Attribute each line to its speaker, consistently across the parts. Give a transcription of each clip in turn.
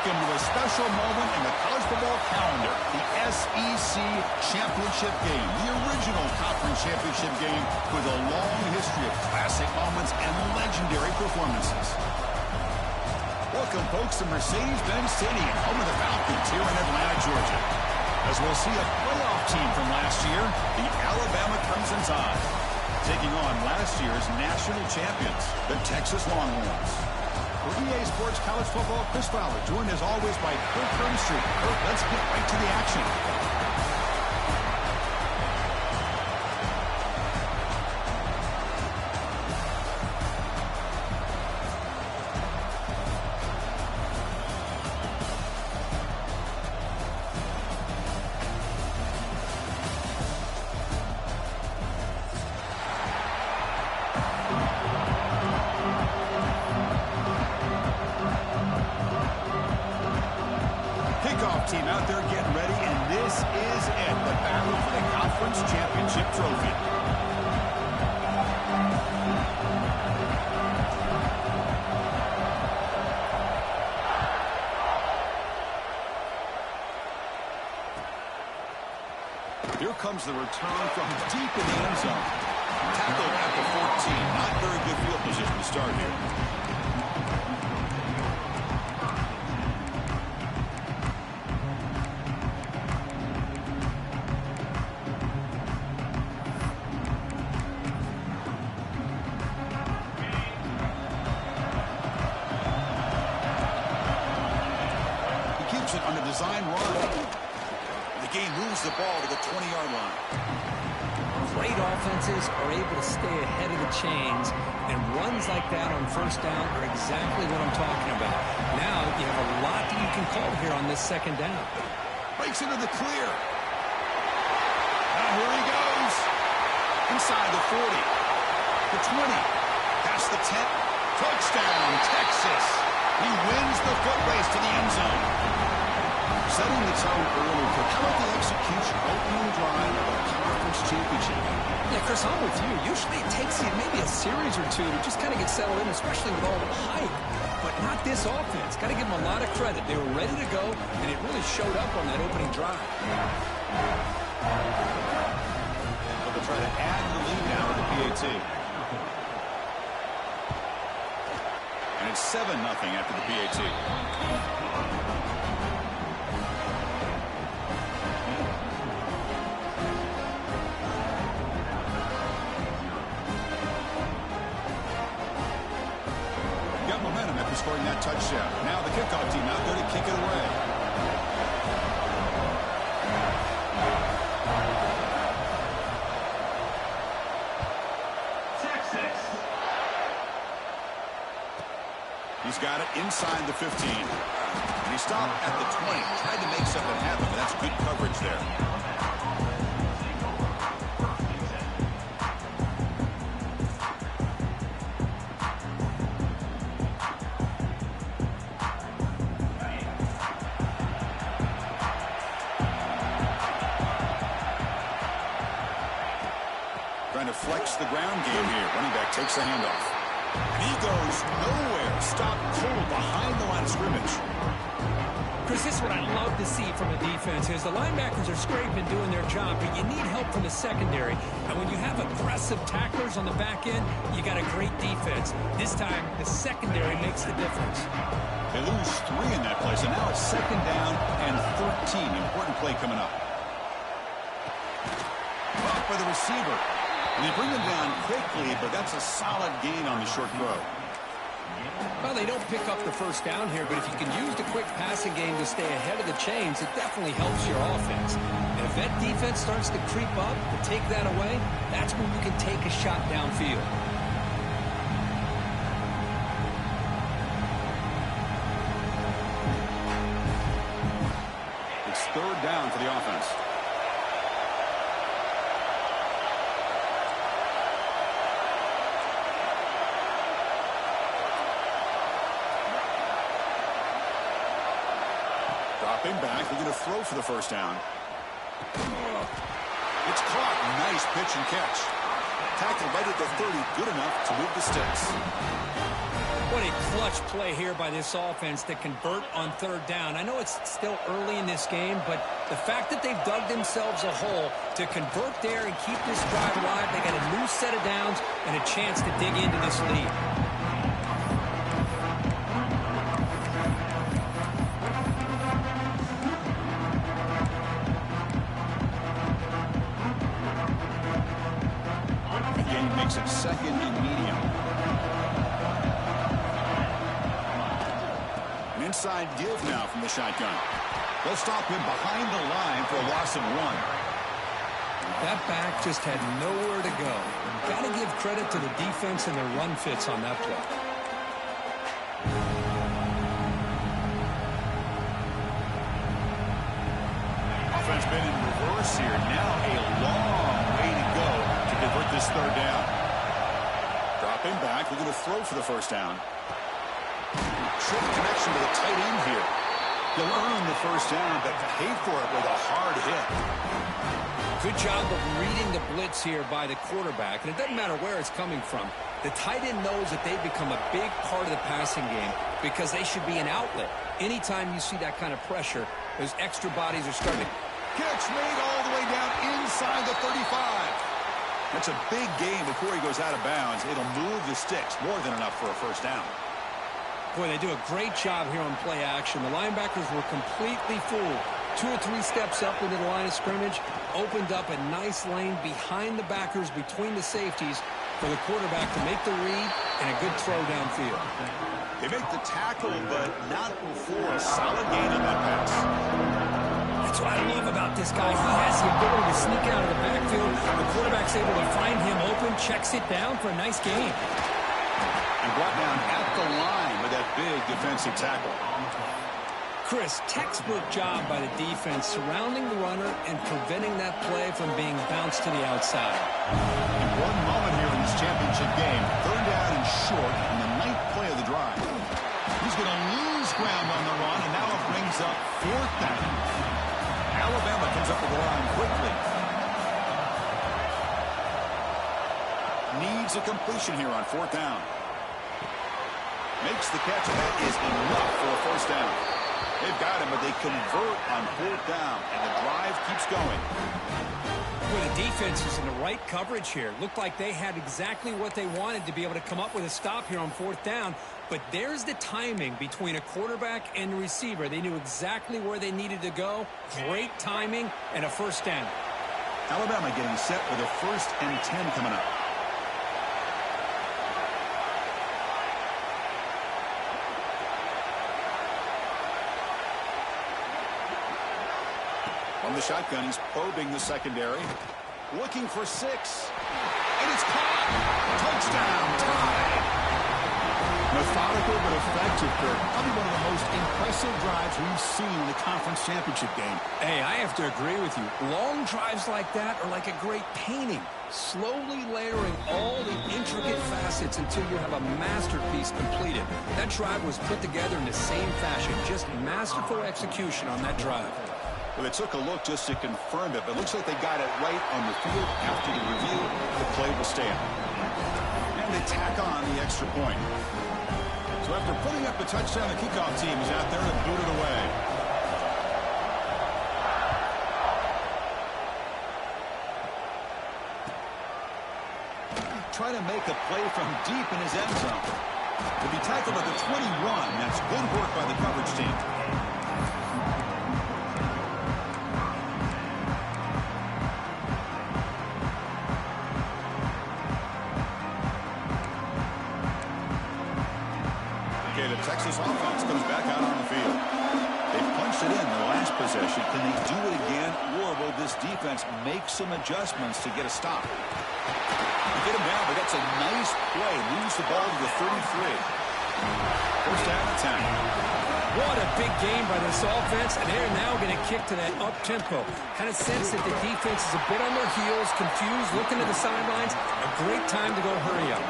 Speaker 1: Welcome to a special moment in the college football calendar, the SEC Championship Game, the original conference championship game with a long history of classic moments and legendary performances. Welcome, folks, to Mercedes-Benz Stadium, home of the Falcons here in Atlanta, Georgia. As we'll see a playoff team from last year, the Alabama Crimson Tide, taking on last year's national champions, the Texas Longhorns. For EA Sports College Football, Chris Fowler, joined as always by Kirk Herbstreit. Kirk, let's get right to the action. Team out there getting ready, and this is it, the battle for the conference championship trophy. Here comes the return from deep in the end zone. Tackled at the 14. Not very good field position to start here. On the design run. The game moves the ball to the 20-yard line.
Speaker 2: Great offenses are able to stay ahead of the chains, and runs like that on first down are exactly what I'm talking about. Now you have a lot that you can call here on this second down.
Speaker 1: Breaks into the clear. Now here he goes. Inside the 40. The 20. Past the 10. Touchdown, Texas. He wins the foot race to the end zone. Setting the tone early. How about the execution? Opening drive of a conference championship.
Speaker 2: Yeah, Chris, I'm with you. Usually it takes you maybe a series or two to just kind of get settled in, especially with all the hype. But not this offense. Got to give them a lot of credit. They were ready to go, and it really showed up on that opening drive.
Speaker 1: But they'll try to add the lead now with the PAT. And it's 7-0 after the PAT. Momentum after scoring that touchdown. Now the kickoff team out there to kick it away. Texas. He's got it inside the 15. And he stopped at the 20. Tried to make something happen, but that's good coverage there. Trying to flex the ground game here. Running back takes the handoff. And he goes nowhere. Stopped cold behind the line of scrimmage.
Speaker 2: Chris, this is what I love to see from a defense is the linebackers are scraping, doing their job, but you need help from the secondary. And when you have aggressive tacklers on the back end, you got a great defense. This time, the secondary makes the difference.
Speaker 1: They lose 3 in that play, so now it's 2nd down and 13. Important play coming up. Up for the receiver. And they bring him down quickly, but that's a solid gain on the short throw.
Speaker 2: Well, they don't pick up the first down here, but if you can use the quick passing game to stay ahead of the chains, it definitely helps your offense. And if that defense starts to creep up, to take that away, that's when you can take a shot downfield.
Speaker 1: It's 3rd down for the offense. Dropping back, they're going to throw for the first down. It's caught. Nice pitch and catch. Tackled right at the 30. Good enough to move the sticks.
Speaker 2: What a clutch play here by this offense to convert on third down. I know it's still early in this game, but the fact that they've dug themselves a hole to convert there and keep this drive alive, they got a new set of downs and a chance to dig into this lead.
Speaker 1: Again, makes it second and medium. Inside give now from the shotgun. They'll stop him behind the line for a loss of 1.
Speaker 2: That back just had nowhere to go. Got to give credit to the defense and their run fits on that play.
Speaker 1: Offense been in reverse here. Now a long way to go to convert this third down. Dropping back. We're going to throw for the first down. Short connection to the tight end here. He'll earn the first down, but pay for it with a hard hit.
Speaker 2: Good job of reading the blitz here by the quarterback. And it doesn't matter where it's coming from. The tight end knows that they've become a big part of the passing game because they should be an outlet. Anytime you see that kind of pressure, those extra bodies are starting.
Speaker 1: Catch made all the way down inside the 35. That's a big gain before he goes out of bounds. It'll move the sticks more than enough for a first down.
Speaker 2: Boy, they do a great job here on play action. The linebackers were completely fooled. 2 or 3 steps up into the line of scrimmage, opened up a nice lane behind the backers, between the safeties, for the quarterback to make the read and a good throw downfield.
Speaker 1: They make the tackle, but not before a solid gain on that pass.
Speaker 2: That's what I love about this guy. He has the ability to sneak out of the backfield. The quarterback's able to find him open, checks it down for a nice gain.
Speaker 1: And brought down at the line with that big defensive tackle.
Speaker 2: Chris, textbook job by the defense surrounding the runner and preventing that play from being bounced to the outside.
Speaker 1: And one moment here in this championship game, third down and short on the 9th play of the drive. He's going to lose ground on the run, and now it brings up 4th down. Alabama comes up with the line quickly. Needs a completion here on 4th down. Makes the catch, and that is enough for a first down. They've got him, but they convert on 4th down, and the drive keeps going.
Speaker 2: Well, the defense is in the right coverage here. Looked like they had exactly what they wanted to be able to come up with a stop here on 4th down. But there's the timing between a quarterback and the receiver. They knew exactly where they needed to go. Great timing and a first down.
Speaker 1: Alabama getting set with a 1st and 10 coming up. On the shotgun, he's probing the secondary. Looking for 6. And it's caught. Touchdown. Tie. Methodical but effective, Kirk. Probably one of the most impressive drives we've seen in the conference championship game.
Speaker 2: Hey, I have to agree with you. Long drives like that are like a great painting. Slowly layering all the intricate facets until you have a masterpiece completed. That drive was put together in the same fashion. Just masterful execution on that drive.
Speaker 1: Well, they took a look just to confirm it, but it looks like they got it right on the field. After the review, the play will stand. And they tack on the extra point. So after putting up the touchdown, the kickoff team is out there to boot it away. Try to make a play from deep in his end zone. To be tackled at the 21, that's good work by the coverage team. Texas offense comes back out on the field. They punched it in the last possession. Can they do it again, or will this defense make some adjustments to get a stop? Get him down, but that's a nice play. Moves the ball to the 33. First down and 10.
Speaker 2: What a big game by this offense, and they're now going to kick to that up-tempo. Kind of sense that the defense is a bit on their heels, confused, looking to the sidelines. A great time to go hurry up.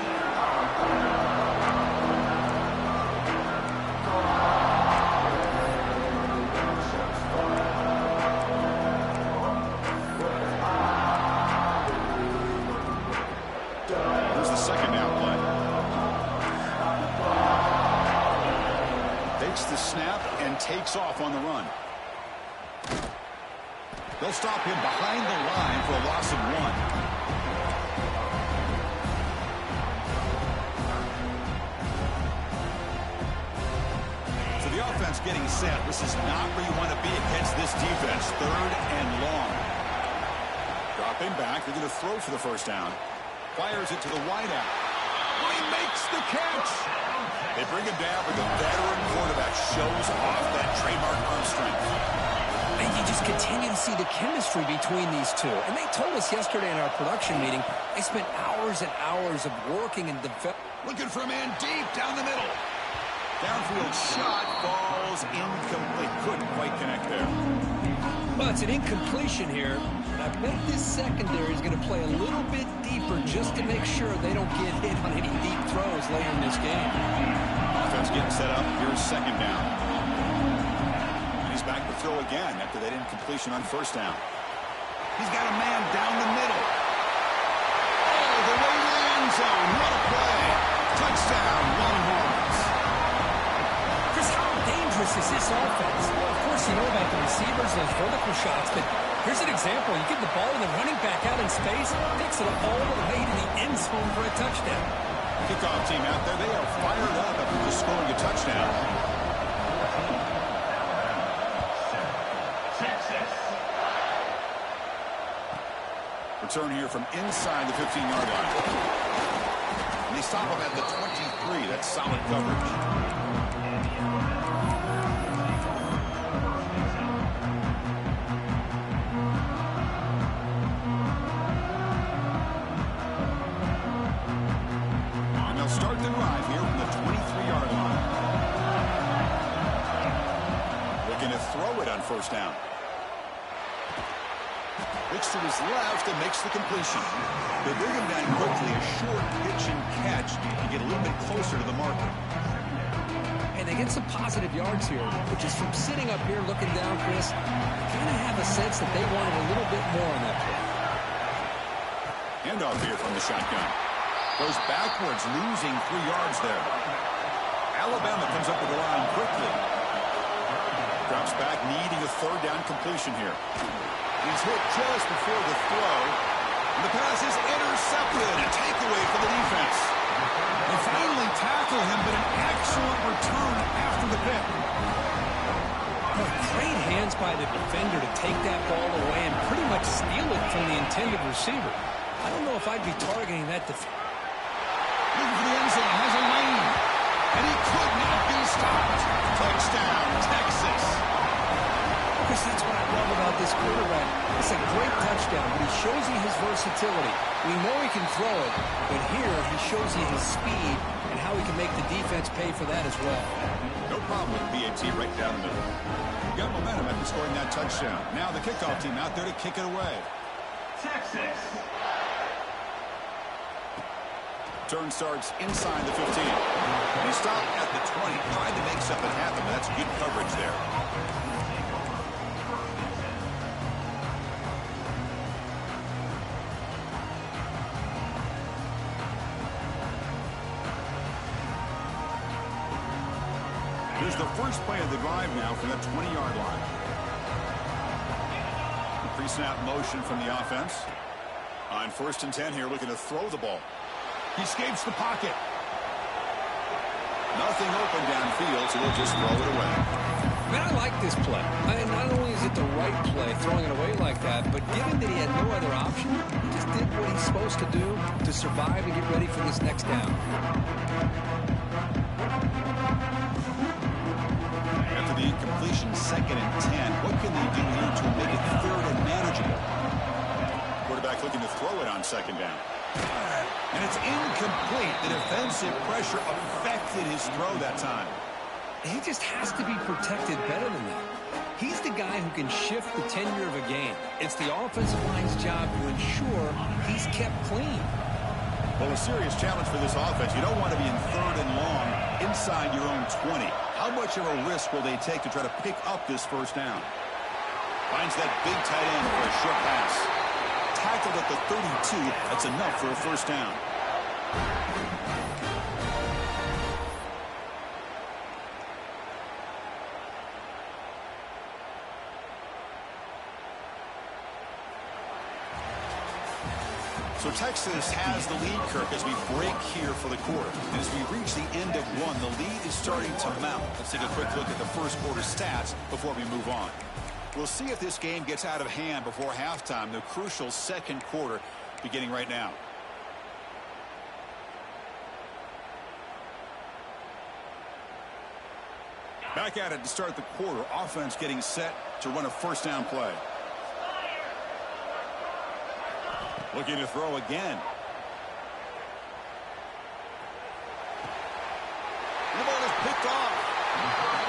Speaker 1: takes the snap and takes off on the run. They'll stop him behind the line for a loss of 1. Offense getting set. This is not where you want to be against this defense. 3rd and long. Dropping back. They're going to throw for the first down. Fires it to the wideout. He makes the catch. They bring him down, but the veteran quarterback shows off that trademark arm strength.
Speaker 2: And you just continue to see the chemistry between these two. And they told us yesterday in our production meeting, they spent hours and hours of working and developing.
Speaker 1: Looking for a man deep down the middle. Downfield shot falls incomplete. Couldn't quite connect there.
Speaker 2: Well, it's an incompletion here. And I bet this secondary is going to play a little bit deeper just to make sure they don't get hit on any deep throws later in this game.
Speaker 1: Offense getting set up. Here's 2nd down. And he's back to throw again after that incompletion on 1st down. He's got a man down the middle. All the way to the end zone. What a play. Touchdown, Longhorns.
Speaker 2: Is this offense? Well, of course, you know about the receivers, those vertical shots, but here's an example. You give the ball to the running back out in space, takes it all the way to the end zone for a touchdown.
Speaker 1: Kickoff team out there, they are fired up after just scoring a touchdown. Return here from inside the 15-yard line. And they stop him at the 23. That's solid coverage. Start the drive here from the 23-yard line. Looking to throw it on 1st down. Looks to his left and makes the completion. They bring him down quickly, a short pitch and catch to get a little bit closer to the marker.
Speaker 2: And they get some positive yards here, which is from sitting up here looking down, Chris. I kind of have a sense that they wanted a little bit more on that play.
Speaker 1: Handoff here from the shotgun. Goes backwards, losing 3 yards there. Alabama comes up with the line quickly. Drops back, needing a 3rd down completion here. He's hit just before the throw. And the pass is intercepted. A takeaway for the defense. They finally tackle him, but an excellent return after the pick.
Speaker 2: Great hands by the defender to take that ball away and pretty much steal it from the intended receiver. I don't know if I'd be targeting that defender.
Speaker 1: Looking for the end zone, has a lane, and he could not be stopped. Touchdown, Texas.
Speaker 2: Chris, that's what I love about this quarterback. It's a great touchdown, but he shows you his versatility. We know he can throw it, but here he shows you his speed and how he can make the defense pay for that as well.
Speaker 1: No problem with BAT right down the middle. You got momentum after scoring that touchdown. Now the kickoff team out there to kick it away.
Speaker 3: Texas.
Speaker 1: Turn starts inside the 15. He stopped at the 20. Tried to make something happen. That's good coverage there. Here's the first play of the drive now from the 20-yard line. Pre-snap motion from the offense. On 1st and 10 here, looking to throw the ball. He escapes the pocket. Nothing open downfield, so he'll just throw it away.
Speaker 2: Man, I like this play. I mean, not only is it the right play, throwing it away like that, but given that he had no other option, he just did what he's supposed to do to survive and get ready for this next down.
Speaker 1: After the incompletion, 2nd and 10, what can they do here to make it 3rd and manageable? Quarterback looking to throw it on 2nd down. And it's incomplete. The defensive pressure affected his throw that time.
Speaker 2: He just has to be protected better than that. He's the guy who can shift the tenure of a game. It's the offensive line's job to ensure he's kept clean.
Speaker 1: Well, a serious challenge for this offense. You don't want to be in 3rd and long inside your own 20. How much of a risk will they take to try to pick up this 1st down? Finds that big tight end for a short pass. Tackled at the 32. That's enough for a 1st down. So Texas has the lead, Kirk, as we break here for the quarter. And as we reach the end of one, the lead is starting to mount. Let's take a quick look at the first quarter stats before we move on. We'll see if this game gets out of hand before halftime, the crucial second quarter beginning right now. Back at it to start the quarter. Offense getting set to run a first down play. Looking to throw again. The ball is picked off.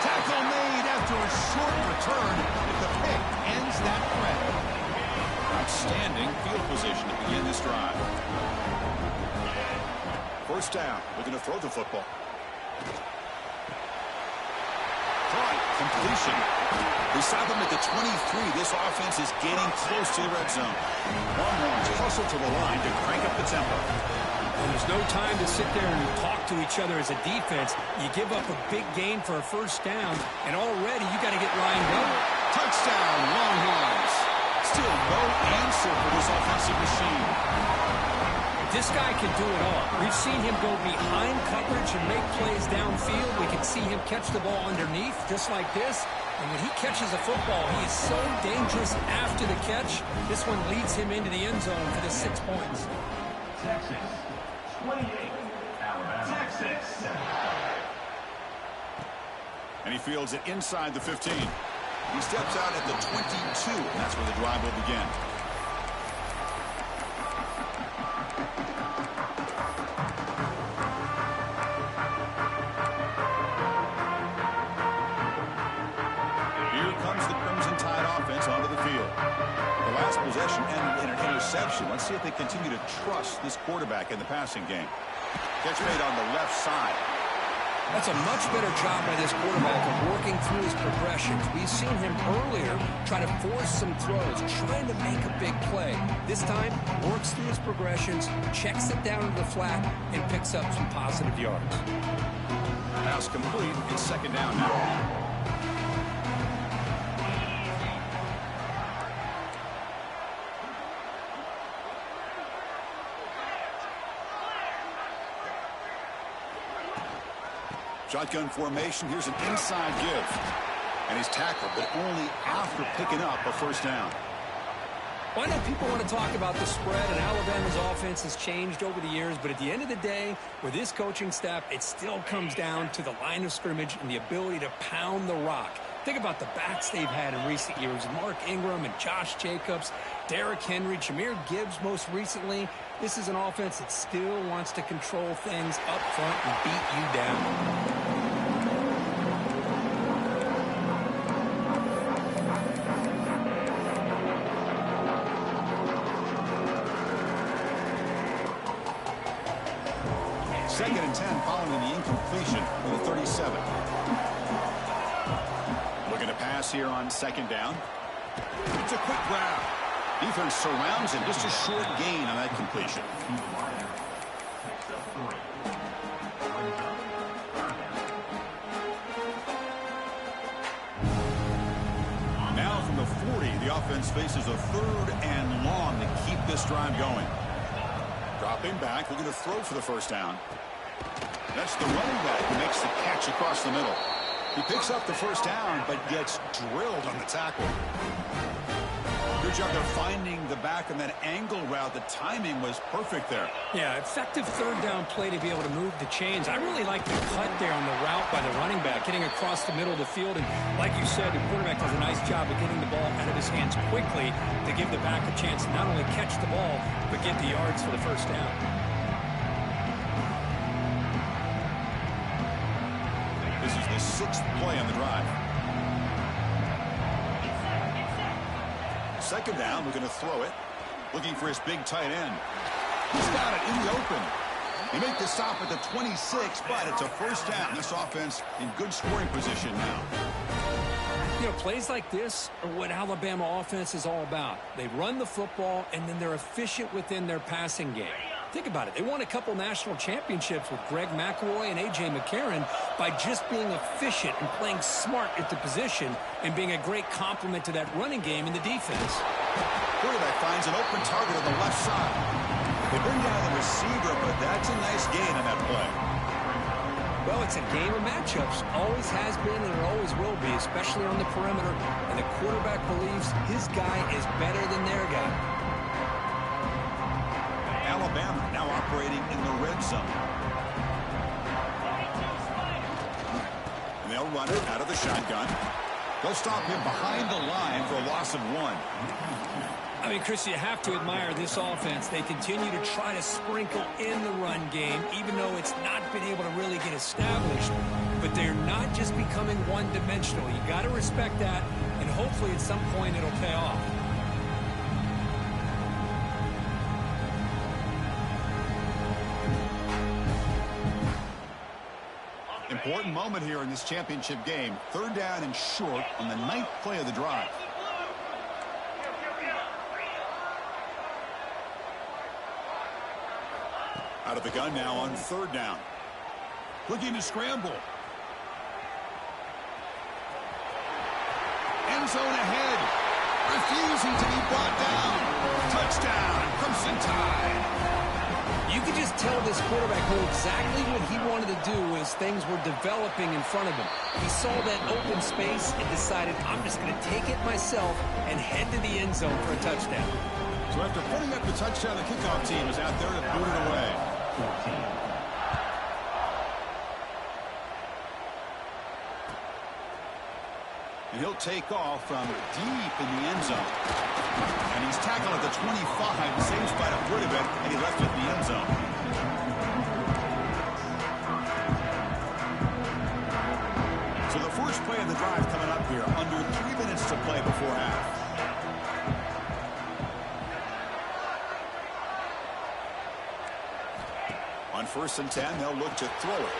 Speaker 1: Tackle made after a short return. If the pick ends that threat. Outstanding field position to begin this drive. First down. Looking to throw the football. Completion. They stop him at the 23. This offense is getting close to the red zone. Longhorns hustle to the line to crank up the tempo.
Speaker 2: And there's no time to sit there and talk to each other as a defense. You give up a big gain for a first down, and already you got to get lined up.
Speaker 1: Touchdown, Longhorns. Still no answer for this offensive machine.
Speaker 2: This guy can do it all. We've seen him go behind coverage and make plays downfield. We can see him catch the ball underneath, just like this. And when he catches a football, he is so dangerous after the catch. This one leads him into the end zone for the 6 points.
Speaker 3: Texas, 28. Alabama, Texas.
Speaker 1: And he fields it inside the 15. He steps out at the 22, and that's where the drive will begin. Possession ended in an interception. Let's see if they continue to trust this quarterback in the passing game. Catch made on the left side.
Speaker 2: That's a much better job by this quarterback of working through his progressions. We've seen him earlier try to force some throws, trying to make a big play. This time, works through his progressions, checks it down to the flat, and picks up some positive yards.
Speaker 1: Pass complete. It's second down now. Shotgun formation. Here's an inside give. And he's tackled, but only after picking up a first down.
Speaker 2: Well, I know people want to talk about the spread, and Alabama's offense has changed over the years, but at the end of the day, with this coaching staff, it still comes down to the line of scrimmage and the ability to pound the rock. Think about the backs they've had in recent years. Mark Ingram and Josh Jacobs, Derrick Henry, Jahmyr Gibbs most recently. This is an offense that still wants to control things up front and beat you down.
Speaker 1: Second and 10 following the incompletion with the 37. Looking to pass here on second down. It's a quick grab. Defense surrounds him. Just a short gain on that completion. Now from the 40, the offense faces a third and long to keep this drive going. Dropping back, looking to throw for the first down. That's the running back who makes the catch across the middle. He picks up the first down, but gets drilled on the tackle. Good job there finding the back and that angle route. The timing was perfect there.
Speaker 2: Yeah, effective third down play to be able to move the chains. I really like the cut there on the route by the running back, getting across the middle of the field. And like you said, the quarterback does a nice job of getting the ball out of his hands quickly to give the back a chance to not only catch the ball, but get the yards for the first down.
Speaker 1: This is the sixth play on the drive. Second down, looking to throw it. Looking for his big tight end. He's got it in the open. He made the stop at the 26, but it's a first down. This offense in good scoring position now.
Speaker 2: You know, plays like this are what Alabama offense is all about. They run the football, and then they're efficient within their passing game. Think about it. They won a couple national championships with Greg McElroy and A.J. McCarron by just being efficient and playing smart at the position and being a great complement to that running game in the defense.
Speaker 1: Quarterback finds an open target on the left side. They bring down the receiver, but that's a nice gain on that play.
Speaker 2: Well, it's a game of matchups. Always has been and it always will be, especially on the perimeter. And the quarterback believes his guy is better than their guy.
Speaker 1: Alabama now operating in the red zone. And they'll run it out of the shotgun. They'll stop him behind the line for a loss of 1.
Speaker 2: I mean, Chris, you have to admire this offense. They continue to try to sprinkle in the run game, even though it's not been able to really get established. But they're not just becoming one-dimensional. You got to respect that, and hopefully at some point it'll pay off.
Speaker 1: Important moment here in this championship game. 3rd down and short on the 9th play of the drive. Out of the gun now on 3rd down. Looking to scramble. End zone ahead. Refusing to be brought down. Touchdown, Crimson Tide.
Speaker 2: You could just tell this quarterback knew exactly what he wanted to do as things were developing in front of him. He saw that open space and decided, I'm just going to take it myself and head to the end zone for a touchdown.
Speaker 1: So after putting up the touchdown, the kickoff team is out there to boot it away.
Speaker 3: 14.
Speaker 1: And he'll take off from deep in the end zone. And he's tackled at the 25, same spot it would have been, and he left it in the end zone. So the first play of the drive coming up here, under 3 minutes to play before half. On 1st and 10, they'll look to throw it.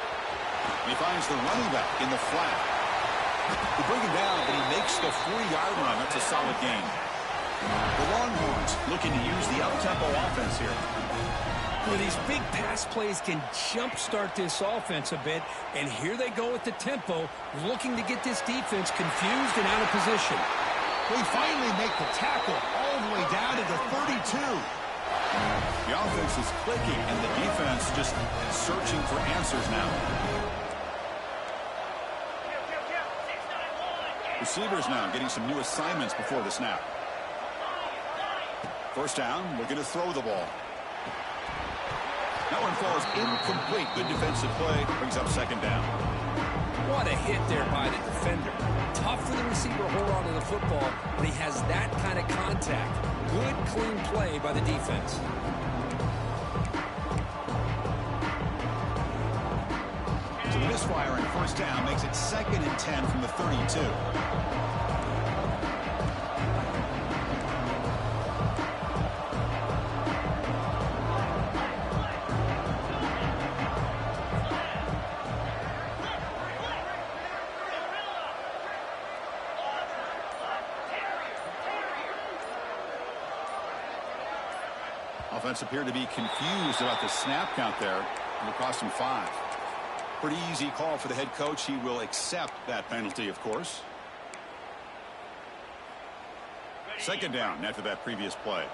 Speaker 1: And he finds the running back in the flat. They bring him down, but he makes the 40-yard run. That's a solid gain. The Longhorns looking to use the up-tempo offense here.
Speaker 2: Well, these big pass plays can jumpstart this offense a bit, and here they go with the tempo, looking to get this defense confused and out of position.
Speaker 1: They finally make the tackle all the way down to the 32. The offense is clicking, and the defense just searching for answers now. Receivers now getting some new assignments before the snap. 1st down, looking to throw the ball. That one falls incomplete. Good defensive play. Brings up 2nd down.
Speaker 2: What a hit there by the defender. Tough for the receiver to hold on to the football when he has that kind of contact. Good, clean play by the defense.
Speaker 1: So the misfire on 1st down makes it 2nd and 10 from the 32. Offense appeared to be confused about the snap count there. It'll cost him 5. Pretty easy call for the head coach. He will accept that penalty, of course. 2nd down after that previous play.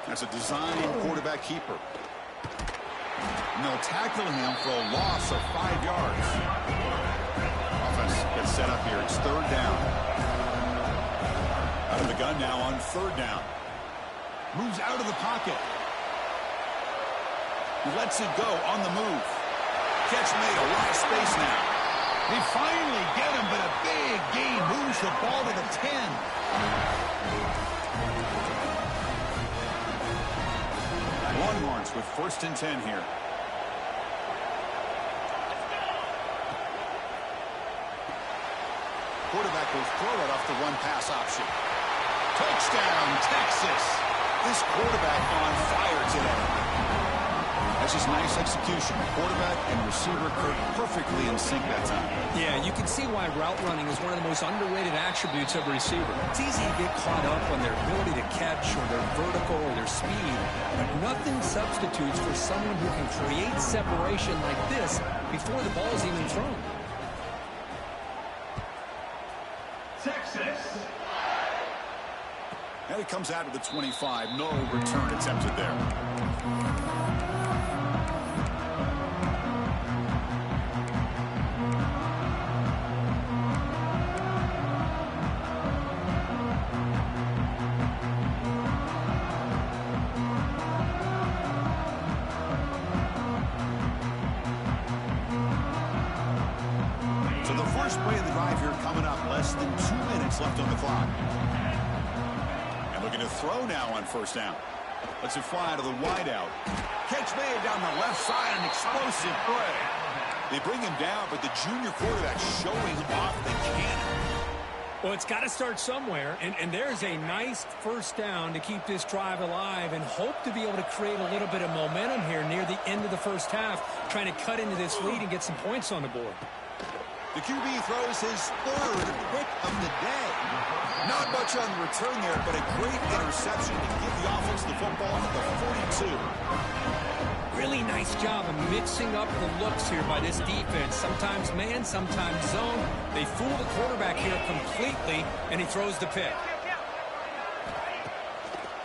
Speaker 1: That's a design quarterback keeper. And they'll tackle him for a loss of 5 yards. Offense gets set up here. It's 3rd down. Out of the gun now on 3rd down. Moves out of the pocket. He lets it go on the move. Catch made, a lot of space now. They finally get him, but a big gain moves the ball to the 10. Longhorns with 1st and 10 here. Quarterback will throw it off the run-pass option. Touchdown, Texas. This quarterback on fire today. That's just nice execution. Quarterback and receiver perfectly in sync that time.
Speaker 2: Yeah, you can see why route running is one of the most underrated attributes of a receiver. It's easy to get caught up on their ability to catch or their vertical or their speed, but nothing substitutes for someone who can create separation like this before the ball is even thrown.
Speaker 1: comes out to the 25. No return attempted there. So the first play of the drive here coming up. Less than 2 minutes left on the clock. And looking to throw now on first down. Lets it fly to the wideout. Catch made down the left side, an explosive play. They bring him down, but the junior quarterback showing off the cannon.
Speaker 2: Well, it's got to start somewhere, and there's a nice first down to keep this drive alive and hope to be able to create a little bit of momentum here near the end of the first half, trying to cut into this lead and get some points on the board.
Speaker 1: The QB throws his third pick of the day. Not much on the return there, but a great interception to give the offense the football at the 42.
Speaker 2: Really nice job of mixing up the looks here by this defense. Sometimes man, sometimes zone. They fool the quarterback here completely, and he throws the pick.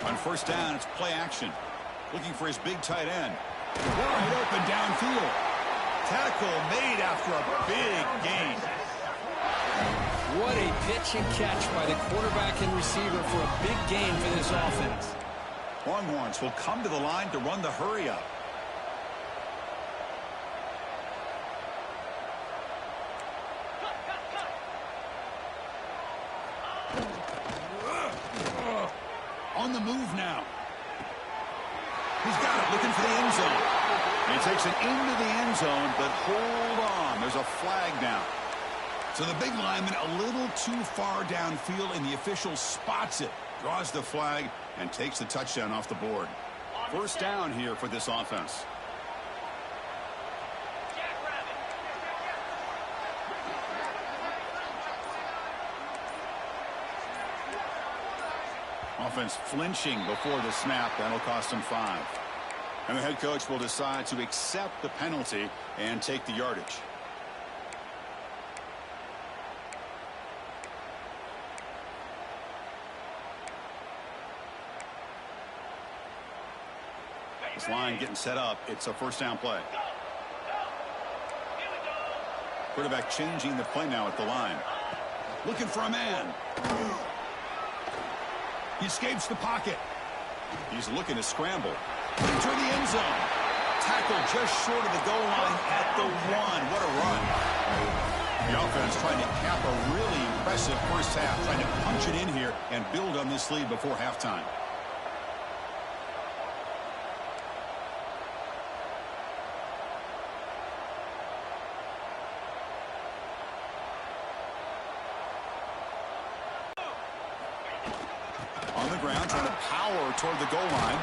Speaker 1: On first down, it's play action. Looking for his big tight end. Wide open downfield. Tackle made after a big gain.
Speaker 2: What a pitch and catch by the quarterback and receiver for a big gain for this offense.
Speaker 1: Longhorns will come to the line to run the hurry up. On the move now. He's got it, looking for the end zone. He takes it into the end zone, but hold on. There's a flag down. So the big lineman a little too far downfield, and the official spots it, draws the flag, and takes the touchdown off the board. First down here for this offense. Offense flinching before the snap. That'll cost him 5. And the head coach will decide to accept the penalty and take the yardage. This line getting set up. It's a first down play. Quarterback changing the play now at the line. Looking for a man. He escapes the pocket. He's looking to scramble. Into the end zone. Tackle just short of the goal line at the 1. What a run. The offense trying to cap a really impressive first half, trying to punch it in here and build on this lead before halftime. On the ground, trying to power toward the goal line.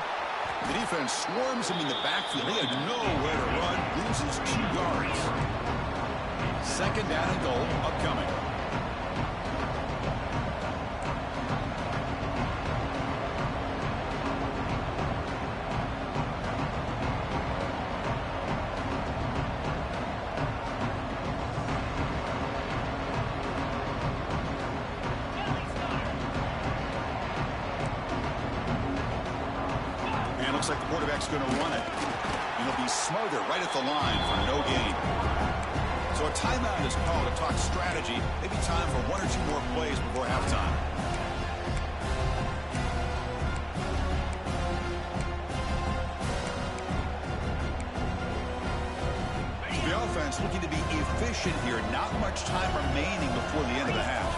Speaker 1: The defense swarms him in the backfield. He had nowhere to run. Loses 2 yards. Second down and goal upcoming. Looks like the quarterback's going to run it. And he'll be smothered right at the line for no gain. So a timeout is called to talk strategy. Maybe time for 1 or 2 more plays before halftime. So the offense looking to be efficient here. Not much time remaining before the end of the half.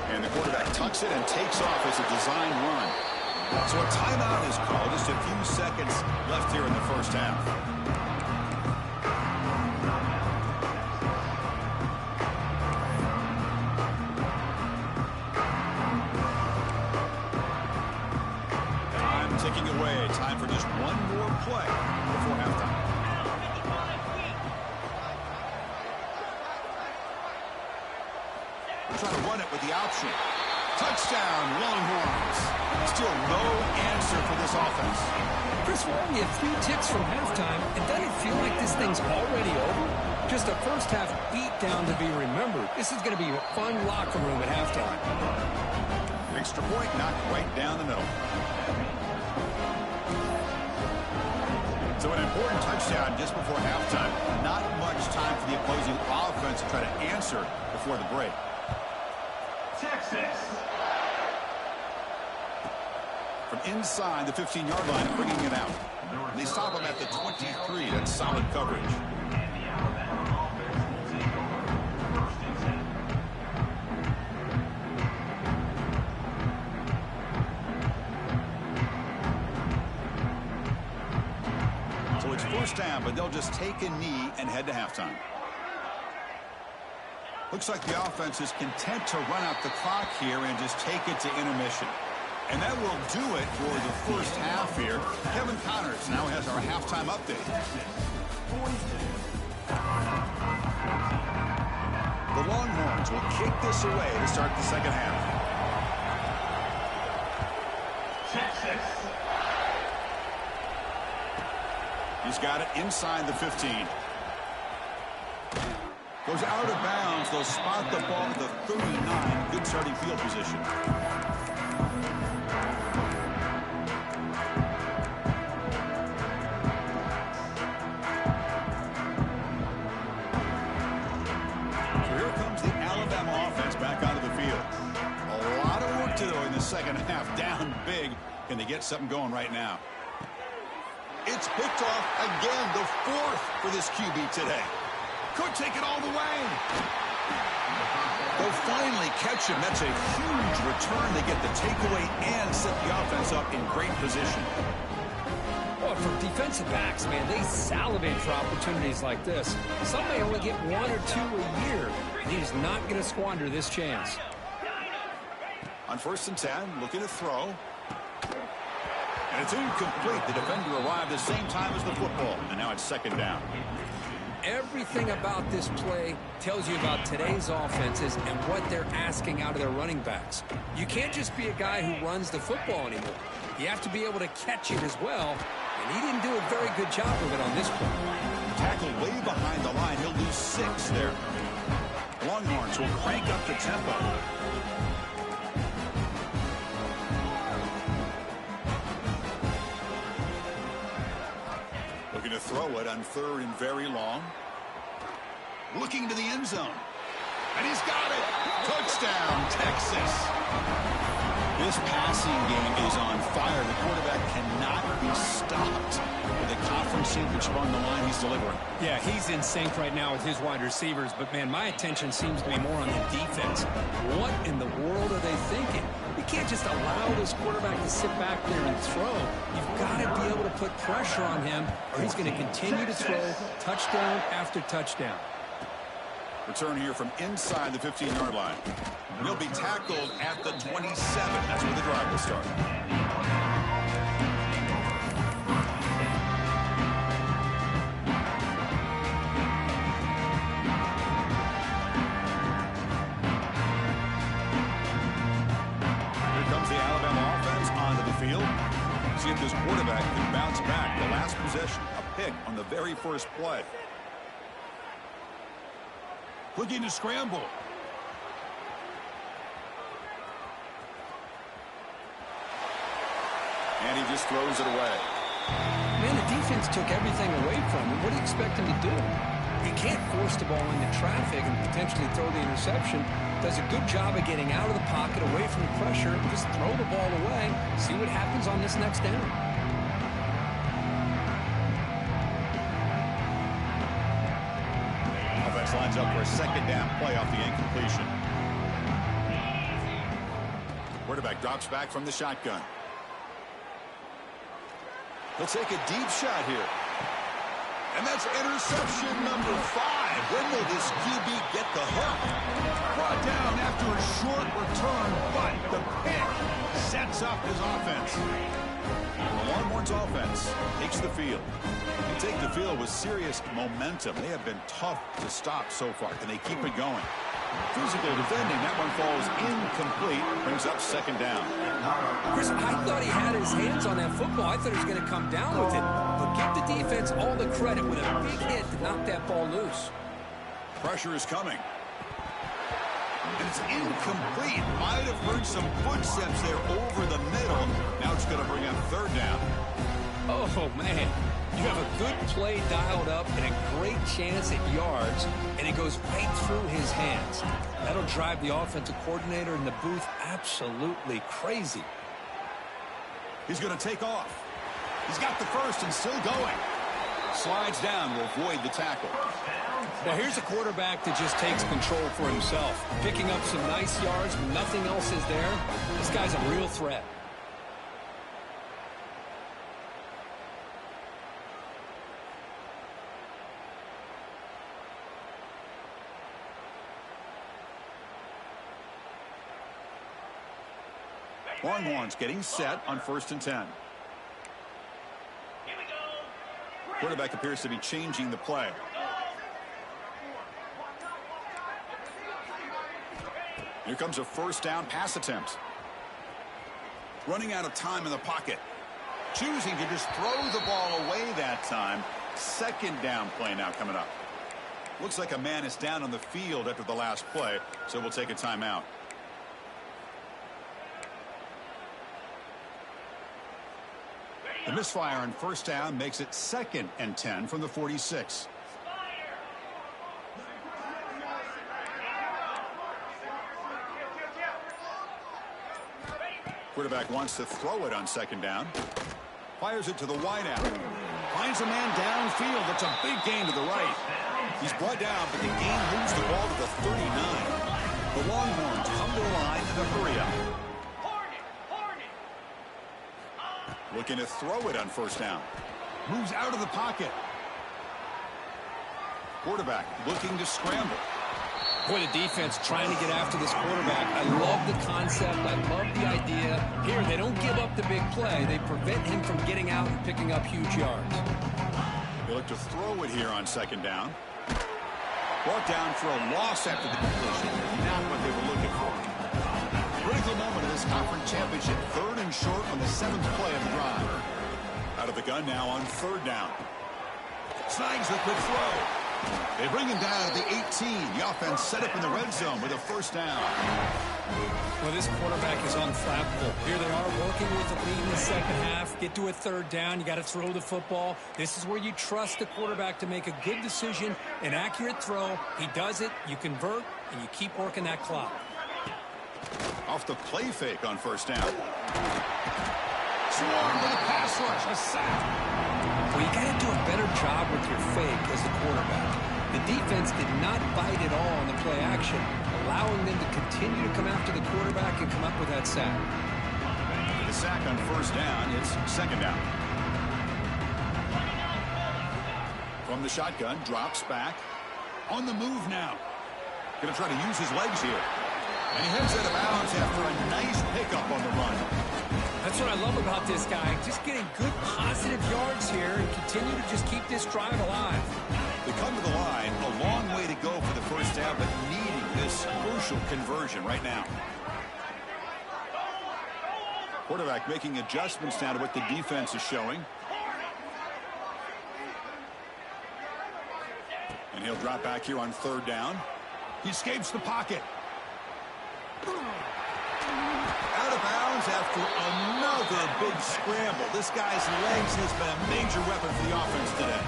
Speaker 1: And the quarterback tucks it and takes off as a design run. So a timeout is called. Just a few seconds left here in the first half. Time ticking away. Time for just 1 more play before halftime. We're trying to run it with the option. Touchdown, Longhorns. Still no answer for this offense.
Speaker 2: Chris, we're only a few ticks from halftime, and doesn't it feel like this thing's already over? Just a first half beat down to be remembered. This is going to be a fun locker room at halftime.
Speaker 1: Extra point knocked right down the middle. So an important touchdown just before halftime. Not much time for the opposing offense to try to answer before the break.
Speaker 3: Texas.
Speaker 1: From inside the 15-yard line, bringing it out. They stop him at the 23. That's solid coverage. So it's first down, but they'll just take a knee and head to halftime. Looks like the offense is content to run out the clock here and just take it to intermission. And that will do it for the first half here. Kevin Connors now has our halftime update. The Longhorns will kick this away to start the second half.
Speaker 3: Texas.
Speaker 1: He's got it inside the 15. Goes out of bounds. They'll spot the ball at the 39. Good starting field position. Second half down big. Can they get something going right now? It's picked off again, the fourth for this QB today. Could take it all the way. They'll finally catch him. That's a huge return. They get the takeaway and set the offense up in great position.
Speaker 2: Well, for defensive backs, man, they salivate for opportunities like this. Some may only get one or two a year. And he's not going to squander this chance.
Speaker 1: On 1st and 10, looking to throw. And it's incomplete. The defender arrived at the same time as the football. And now it's second down.
Speaker 2: Everything about this play tells you about today's offenses and what they're asking out of their running backs. You can't just be a guy who runs the football anymore. You have to be able to catch it as well. And he didn't do a very good job of it on this play.
Speaker 1: Tackled way behind the line. He'll lose 6 there. Longhorns will crank up the tempo. Looking to throw it on 3rd and very long. Looking to the end zone. And he's got it. Touchdown, Texas. This passing game is on fire. The quarterback cannot be stopped. With a conference championship on the line, he's delivering.
Speaker 2: Yeah, he's in sync right now with his wide receivers. But, man, my attention seems to be more on the defense. What in the world are they thinking? You can't just allow this quarterback to sit back there and throw. You've got to be able to put pressure on him, or he's going to continue to throw touchdown after touchdown.
Speaker 1: Return here from inside the 15-yard line. He'll be tackled at the 27. That's where the drive will start. See if this quarterback can bounce back. The last possession, a pick on the very first play. Looking to scramble. And he just throws it away.
Speaker 2: Man, the defense took everything away from him. What do you expect him to do? He can't force the ball into traffic and potentially throw the interception. Does a good job of getting out of the pocket, away from the pressure, just throw the ball away, see what happens on this next down.
Speaker 1: Offense lines up for a second down play off the incompletion. Quarterback drops back from the shotgun. He'll take a deep shot here. And that's interception number 5. When will this QB get the hook? Brought down after a short return, but the pick sets up his offense. The Longhorns offense takes the field. They take the field with serious momentum. They have been tough to stop so far. Can they keep it going? Physical defending. That one falls incomplete. Brings up second down.
Speaker 2: Chris, I thought he had his hands on that football. I thought he was going to come down with it. But give the defense all the credit with a big hit to knock that ball loose.
Speaker 1: Pressure is coming. And it's incomplete. Might have heard some footsteps there over the middle. Now it's going to bring up third down.
Speaker 2: Oh, man. You have a good play dialed up and a great chance at yards, and it goes right through his hands. That'll drive the offensive coordinator in the booth absolutely crazy.
Speaker 1: He's going to take off. He's got the first and still going. Slides down, will avoid the tackle.
Speaker 2: Now here's a quarterback that just takes control for himself, picking up some nice yards when nothing else is there. This guy's a real threat.
Speaker 1: Longhorns getting set on 1st and 10. Quarterback appears to be changing the play. Here comes a first down pass attempt. Running out of time in the pocket. Choosing to just throw the ball away that time. 2nd down play now coming up. Looks like a man is down on the field after the last play, so we'll take a timeout. The misfire on 1st down makes it 2nd and 10 from the 46. Quarterback wants to throw it on 2nd down. Fires it to the wideout. Finds a man downfield. That's a big gain to the right. He's brought down, but the gain moves the ball to the 39. The Longhorns come to the line in a hurry up. Looking to throw it on 1st down. Moves out of the pocket. Quarterback looking to scramble.
Speaker 2: Boy, the defense trying to get after this quarterback. I love the concept. I love the idea. Here, they don't give up the big play. They prevent him from getting out and picking up huge yards.
Speaker 1: They look to throw it here on 2nd down. Brought down for a loss after the completion. Not what they were looking for. Critical moment of this conference championship. 3rd and short on the 7th play of the drive. Out of the gun now on 3rd down. Snags the quick throw. They bring him down at the 18. The offense set up in the red zone with a 1st down.
Speaker 2: Well, this quarterback is unflappable. Here they are working with the lead in the 2nd half. Get to a 3rd down. You got to throw the football. This is where you trust the quarterback to make a good decision, an accurate throw. He does it. You convert, and you keep working that clock.
Speaker 1: Off the play fake on 1st down. Swarmed with a pass rush. A sack.
Speaker 2: Well, you got to do a better job with your fake as the quarterback. The defense did not bite at all on the play action, allowing them to continue to come after the quarterback and come up with that sack.
Speaker 1: The sack on 1st down. It's 2nd down. From the shotgun, drops back. On the move now. Going to try to use his legs here. And he heads out of bounds after a nice pickup on the run.
Speaker 2: That's what I love about this guy. Just getting good positive yards here and continue to just keep this drive alive.
Speaker 1: They come to the line, a long way to go for the 1st down, but needing this crucial conversion right now. Quarterback making adjustments now to what the defense is showing. And he'll drop back here on 3rd down. He escapes the pocket. Out of bounds after another big scramble. This guy's legs has been a major weapon for the offense today.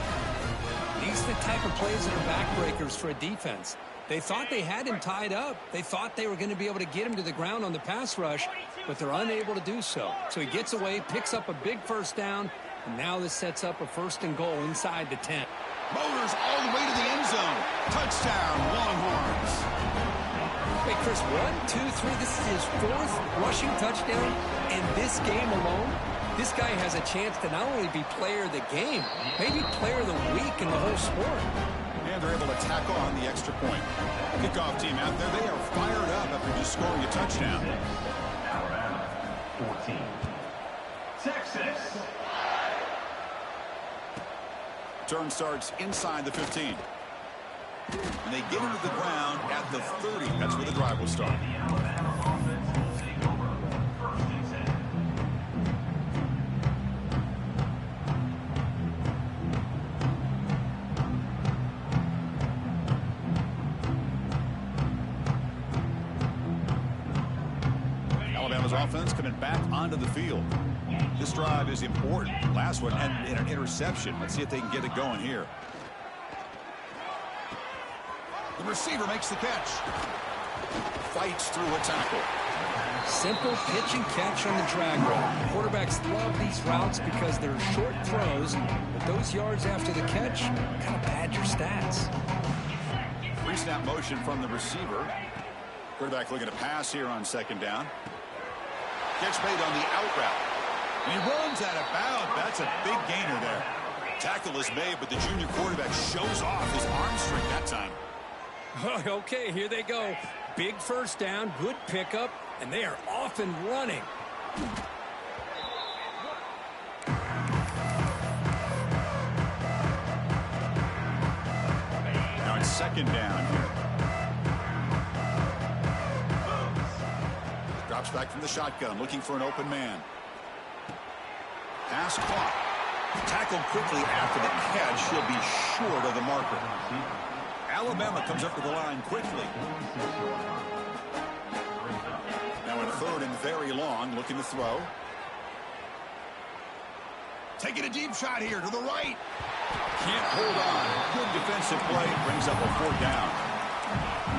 Speaker 2: These are the type of plays that are backbreakers for a defense. They thought they had him tied up. They thought they were going to be able to get him to the ground on the pass rush, but they're unable to do so. So he gets away, picks up a big 1st down, and now this sets up a 1st and goal inside the 10.
Speaker 1: Motors all the way to the end zone. Touchdown, Longhorns.
Speaker 2: Wait, Chris, 1, 2, 3. This is his 4th rushing touchdown in this game alone. This guy has a chance to not only be player of the game, maybe player of the week in the whole sport.
Speaker 1: And they're able to tack on the extra point. Kickoff team out there, they are fired up after just scoring a touchdown.
Speaker 3: Alabama, 14. Texas.
Speaker 1: Turn starts inside the 15. And they get him to the ground at the 30. That's where the drive will start. offense coming back onto the field. This drive is important. Last one and an interception. Let's see if they can get it going here. The receiver makes the catch. Fights through a tackle.
Speaker 2: Simple pitch and catch on the drag route. Quarterbacks love these routes because they're short throws, but those yards after the catch kind of pad your stats.
Speaker 1: Pre-snap motion from the receiver. Quarterback looking to pass here on second down. Catch made on the out route. And he runs out of bounds. That's a big gainer there. Tackle is made, but the junior quarterback shows off his arm strength that time.
Speaker 2: Okay, here they go. Big first down, good pickup, and they are off and running.
Speaker 1: Now it's second down here. Drops back from the shotgun, looking for an open man. Pass caught. Tackled quickly after the catch. He'll be short of the marker. Alabama comes up to the line quickly. Now in third and very long, looking to throw. Taking a deep shot here to the right. Can't hold on. Good defensive play. Brings up a fourth down.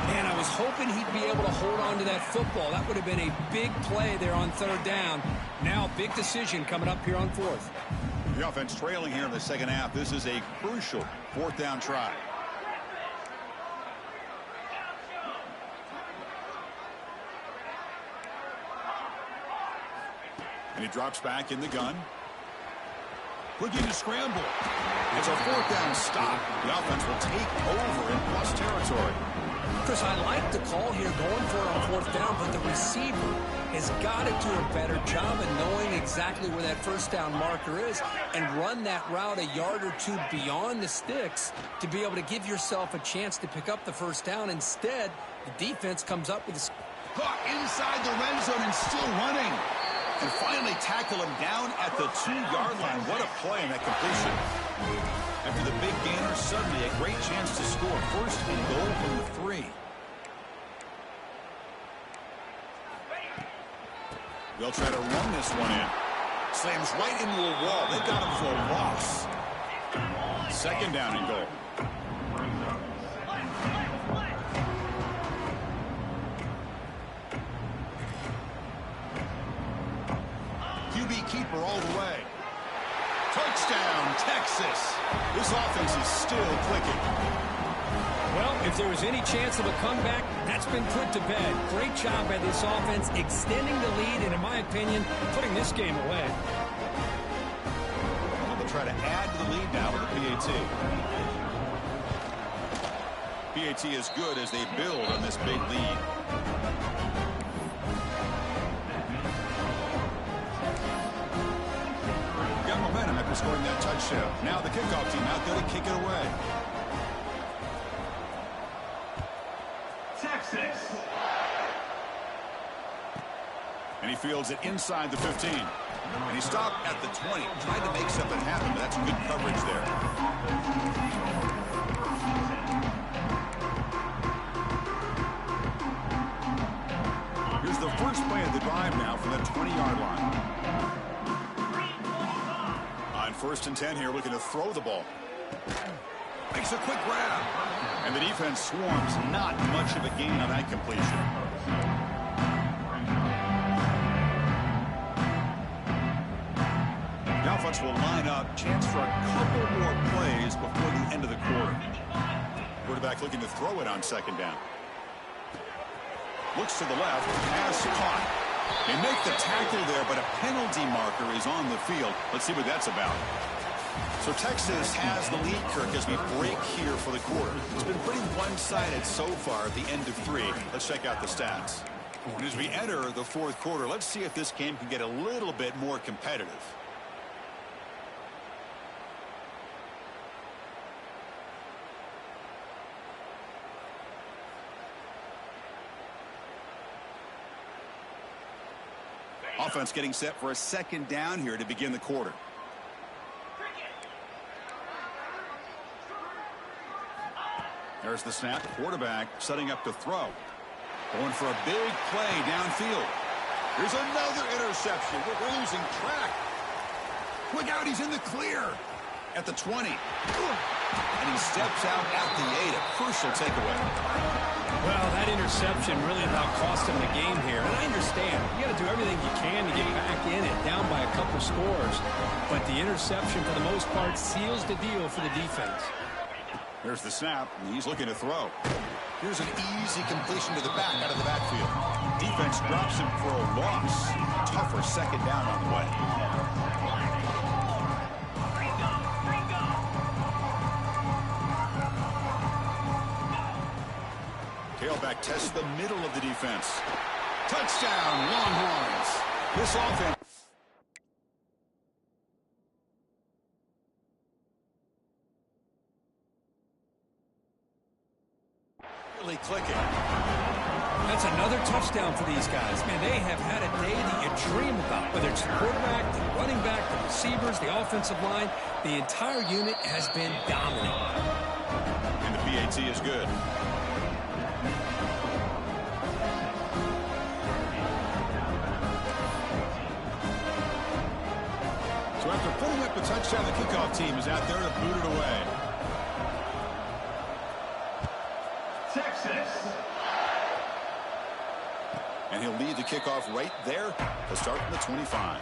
Speaker 2: Man, I was hoping he'd be able to hold on to that football. That would have been a big play there on third down. Now, big decision coming up here on fourth.
Speaker 1: The offense trailing here in the second half. This is a crucial fourth down try. And he drops back in the gun. Looking to scramble. It's a fourth down stop. The offense will take over in plus territory.
Speaker 2: Chris, I like the call here going for it on fourth down, but the receiver has got to do a better job of knowing exactly where that first down marker is and run that route a yard or two beyond the sticks to be able to give yourself a chance to pick up the first down. Instead, the defense comes up with a...
Speaker 1: Inside the red zone and still running. And finally tackle him down at the 2-yard line. What a play in that completion. After the big gainer, suddenly a great chance to score. First and goal from the 3. They'll try to run this one in. Slams right into a wall. They got him for a loss. Second down and goal. QB keeper all the way. Touchdown, Texas. This offense is still clicking.
Speaker 2: Well, if there was any chance of a comeback, that's been put to bed. Great job by this offense extending the lead and, in my opinion, putting this game away.
Speaker 1: Well, they'll try to add to the lead now with the PAT. PAT is good as they build on this big lead. Got momentum after scoring that touchdown. Now the kickoff team out there to kick it away.
Speaker 3: Texas.
Speaker 1: And he fields it inside the 15. And he stopped at the 20. Tried to make something happen, but that's good coverage there. Here's the first play of the drive now from the 20-yard line. On first and 10 here, looking to throw the ball. Makes a quick grab. And the defense swarms. Not much of a gain on that completion. The offense will line up. Chance for a couple more plays before the end of the quarter. Quarterback looking to throw it on second down. Looks to the left. Pass caught. They make the tackle there, but a penalty marker is on the field. Let's see what that's about. So Texas has the lead, Kirk, as we break here for the quarter. It's been pretty one-sided so far at the end of 3. Let's check out the stats. And as we enter the fourth quarter, let's see if this game can get a little bit more competitive. Offense getting set for a second down here to begin the quarter. There's the snap. Quarterback setting up to throw. Going for a big play downfield. Here's another interception. We're losing track. Look out, he's in the clear. At the 20. And he steps out at the 8. A crucial takeaway.
Speaker 2: Well, that interception really about cost him the game here. And I understand. You got to do everything you can to get back in it, down by a couple scores. But the interception, for the most part, seals the deal for the defense.
Speaker 1: There's the snap, and he's looking to throw. Here's an easy completion to the back out of the backfield. Defense drops him for a loss. Tougher second down on the way. Tailback tests the middle of the defense. Touchdown, Longhorns. This offense really clicking.
Speaker 2: That's another touchdown for these guys. Man, they have had a day that you dream about. Whether it's the quarterback, the running back, the receivers, the offensive line, the entire unit has been dominant.
Speaker 1: And the PAT is good. So after putting up a touchdown, the kickoff team is out there to boot it away.
Speaker 3: Texas.
Speaker 1: And he'll lead the kickoff right there to start from the 25.